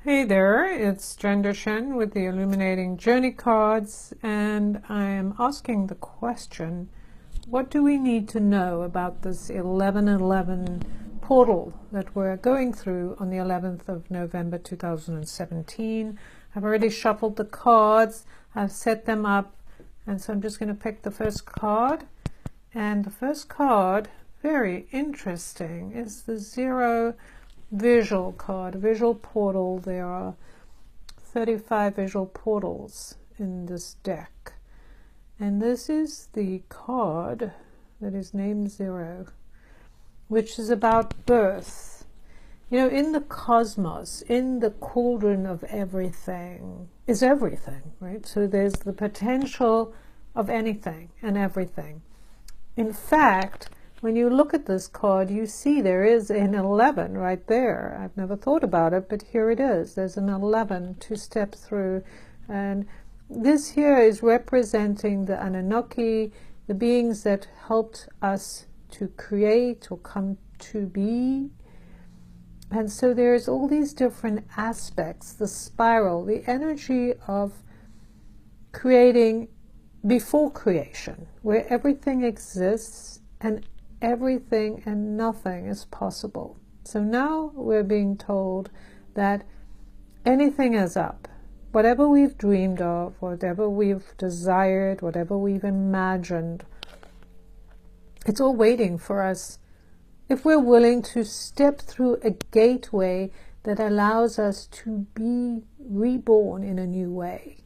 Hey there, it's Jen Duchene with the Illuminating Journey Cards, and I am asking the question, what do we need to know about this 1111 portal that we're going through on the 11th of November 2017? I've already shuffled the cards, I've set them up, and so I'm just going to pick the first card. And the first card, very interesting, is the Zero visual card, visual portal. There are 35 visual portals in this deck, and this is the card that is named Zero, which is about birth. You know, in the cosmos, in the cauldron of everything is everything, right? So there's the potential of anything and everything. In fact, when you look at this card, you see there is an 11 right there. I've never thought about it, but here it is. There's an 11 to step through. And this here is representing the Anunnaki, the beings that helped us to create or come to be. And so there's all these different aspects, the spiral, the energy of creating before creation, where everything exists and everything and nothing is possible. So now we're being told that anything is up. Whatever we've dreamed of, whatever we've desired, whatever we've imagined, it's all waiting for us if we're willing to step through a gateway that allows us to be reborn in a new way.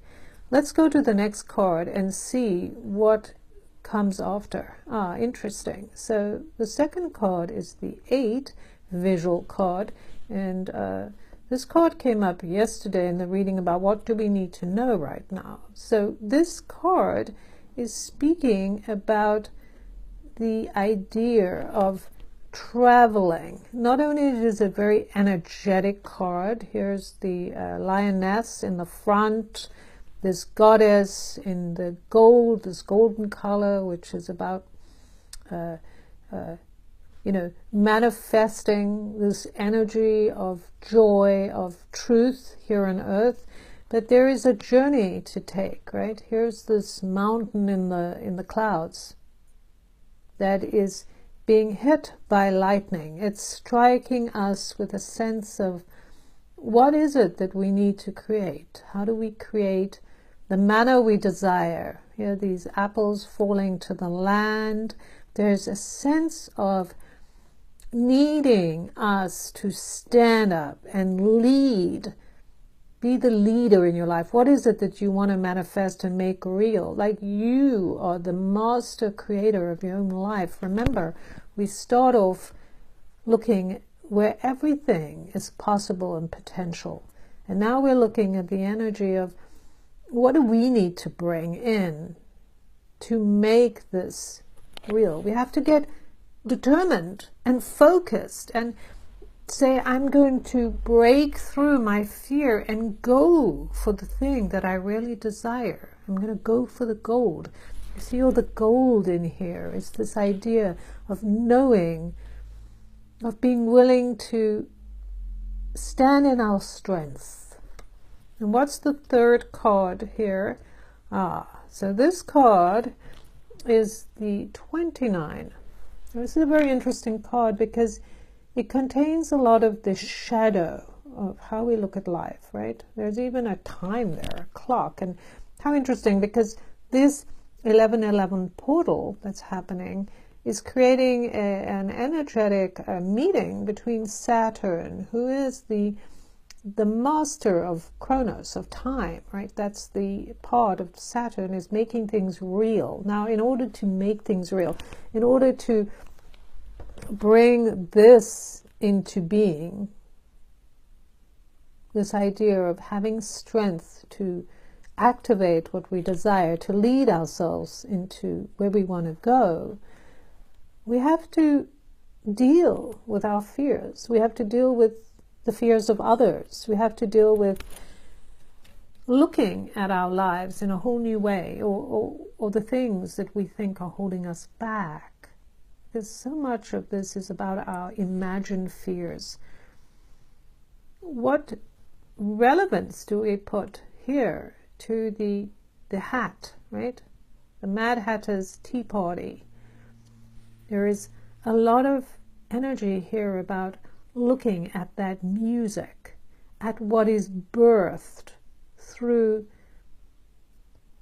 Let's go to the next card and see what comes after. Interesting. So the second card is the 8 visual card, and this card came up yesterday in the reading about what do we need to know right now. So this card is speaking about the idea of traveling. Not only is it a very energetic card, here's the lioness in the front, this goddess in the gold, this golden color, which is about, manifesting this energy of joy, of truth here on earth. But there is a journey to take, right? Here's this mountain in the clouds that is being hit by lightning. It's striking us with a sense of what is it that we need to create? How do we create the manner we desire? Here, these apples falling to the land. There's a sense of needing us to stand up and lead. Be the leader in your life. What is it that you want to manifest and make real? Like, you are the master creator of your own life. Remember, we start off looking where everything is possible and potential. And now we're looking at the energy of what do we need to bring in to make this real? We have to get determined and focused and say, I'm going to break through my fear and go for the thing that I really desire. I'm going to go for the gold. You see all the gold in here. It's this idea of knowing, of being willing to stand in our strength. And what's the third card here? So this card is the 29. This is a very interesting card because it contains a lot of the shadow of how we look at life, right? There's even a time there, a clock. And how interesting, because this 1111 portal that's happening is creating an energetic meeting between Saturn, who is the master of Chronos, of time, right? That's the part of Saturn, is making things real. Now, in order to make things real, in order to bring this into being, this idea of having strength to activate what we desire, to lead ourselves into where we want to go, we have to deal with our fears. We have to deal with the fears of others. We have to deal with looking at our lives in a whole new way, or the things that we think are holding us back. Because so much of this is about our imagined fears. What relevance do we put here to the hat, right? The Mad Hatter's Tea Party. There is a lot of energy here about looking at that music, at what is birthed through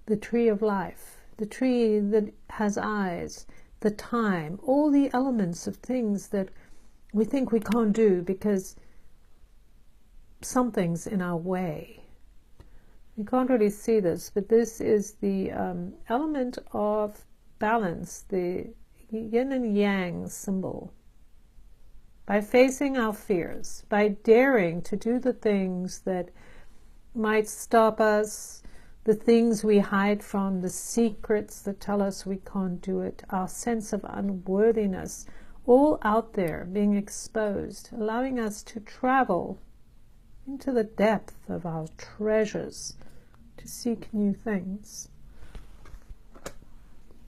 the tree of life, the tree that has eyes, the time, all the elements of things that we think we can't do because something's in our way. You can't really see this, but this is the element of balance, the yin and yang symbol. By facing our fears, by daring to do the things that might stop us, the things we hide from, the secrets that tell us we can't do it, our sense of unworthiness, all out there being exposed, allowing us to travel into the depth of our treasures to seek new things. I'm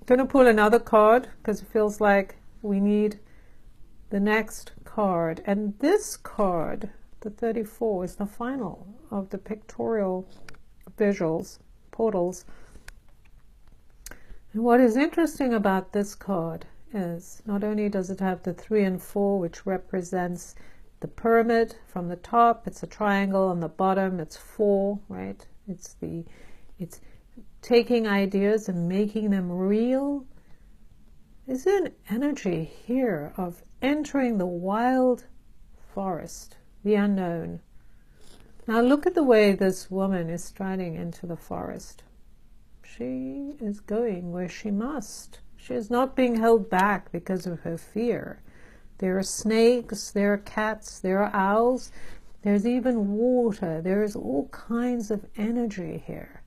going to pull another card because it feels like we need the next card. And this card, the 34, is the final of the pictorial visuals, portals. And what is interesting about this card is not only does it have the 3 and 4, which represents the pyramid from the top, it's a triangle on the bottom, it's 4, right? It's taking ideas and making them real. There's an energy here of entering the wild forest, the unknown. Now look at the way this woman is striding into the forest. She is going where she must. She is not being held back because of her fear. There are snakes, there are cats, there are owls, there's even water. There is all kinds of energy here.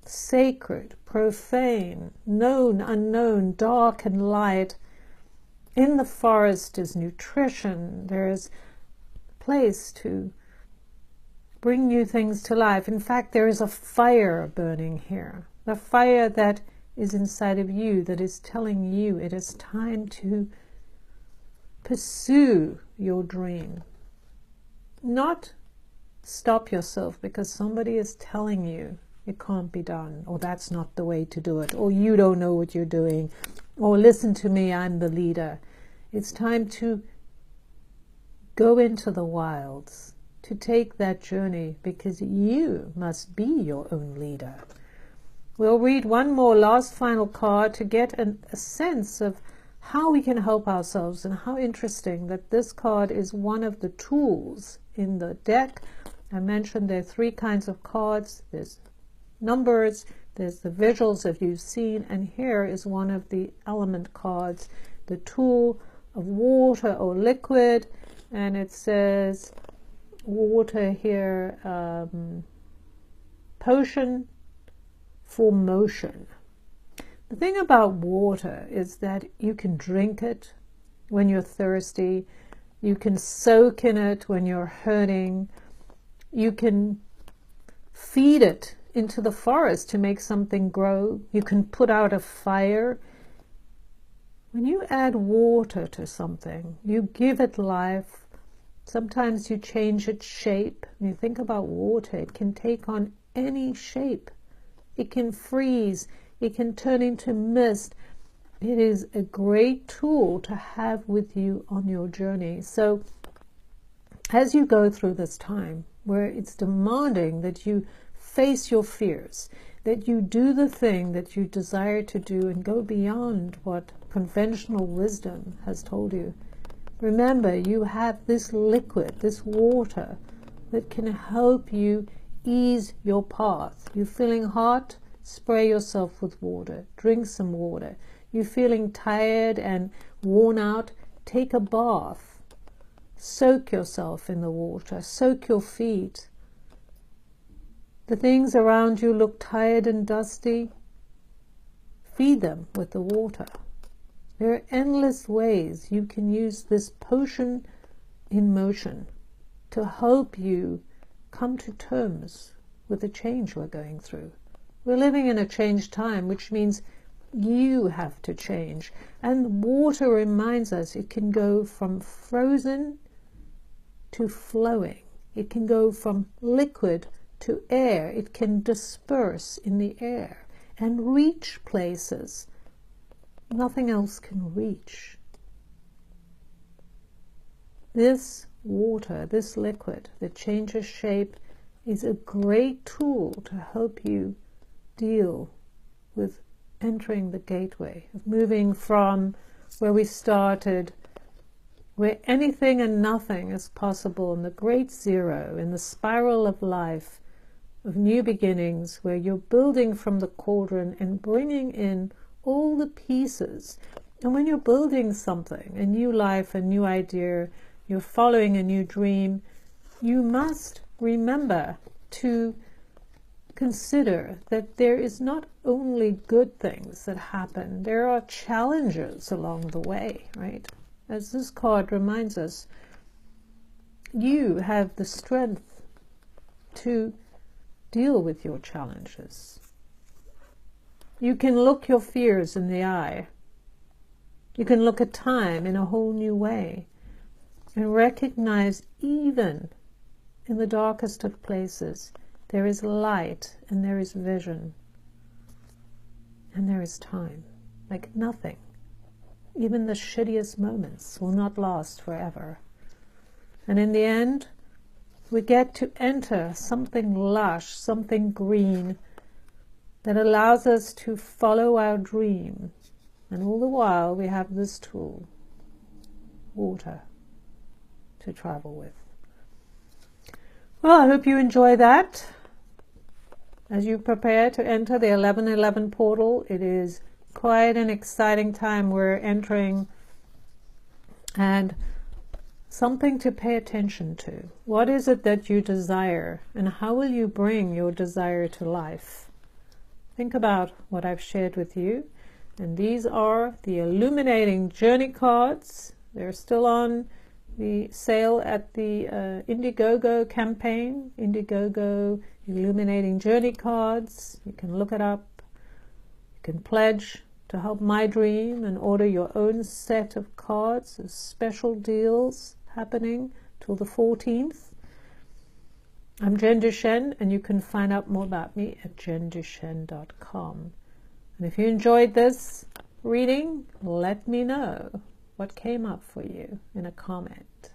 Sacred, profane, known, unknown, dark and light. In the forest is nutrition. There is a place to bring new things to life. In fact, there is a fire burning here. The fire that is inside of you, that is telling you it is time to pursue your dream. Not stop yourself because somebody is telling you it can't be done, or that's not the way to do it, or you don't know what you're doing, or listen to me, I'm the leader. It's time to go into the wilds, to take that journey, because you must be your own leader. We'll read one more last final card to get a sense of how we can help ourselves, and how interesting that this card is one of the tools in the deck. I mentioned there are 3 kinds of cards. There's numbers, there's the visuals that you've seen, and here is one of the element cards, the tool of water or liquid, and it says water here, potion for motion. The thing about water is that you can drink it when you're thirsty, you can soak in it when you're hurting, you can feed it into the forest to make something grow, you can put out a fire. When you add water to something, you give it life. Sometimes you change its shape. When you think about water, it can take on any shape. It can freeze. It can turn into mist. It is a great tool to have with you on your journey. So as you go through this time where it's demanding that you face your fears, that you do the thing that you desire to do and go beyond what conventional wisdom has told you, remember you have this liquid, this water, that can help you ease your path. You're feeling hot? Spray yourself with water. Drink some water. You're feeling tired and worn out? Take a bath. Soak yourself in the water. Soak your feet. The things around you look tired and dusty. Feed them with the water. There are endless ways you can use this potion in motion to help you come to terms with the change we're going through. We're living in a changed time, which means you have to change. And water reminds us it can go from frozen to flowing. It can go from liquid to air. It can disperse in the air and reach places nothing else can reach. This water, this liquid that changes shape, is a great tool to help you deal with entering the gateway, of moving from where we started, where anything and nothing is possible, in the great zero, in the spiral of life, of new beginnings, where you're building from the cauldron and bringing in all the pieces. And when you're building something, a new life, a new idea, you're following a new dream, you must remember to consider that there is not only good things that happen, there are challenges along the way, right? As this card reminds us, you have the strength to deal with your challenges. You can look your fears in the eye. You can look at time in a whole new way and recognize, even in the darkest of places, there is light and there is vision and there is time. Like nothing, even the shittiest moments, will not last forever. And in the end, we get to enter something lush, something green, that allows us to follow our dream. And all the while we have this tool, water, to travel with. Well, I hope you enjoy that. As you prepare to enter the 1111 portal, it is quite an exciting time we're entering, and something to pay attention to. What is it that you desire, and how will you bring your desire to life? Think about what I've shared with you. And these are the Illuminating Journey Cards. They're still on the sale at the Indiegogo campaign. Indiegogo Illuminating Journey Cards. You can look it up. You can pledge to help my dream and order your own set of cards. There's special deals happening till the 14th. I'm Jen Duchene, and you can find out more about me at jenduchene.com. And if you enjoyed this reading, let me know what came up for you in a comment.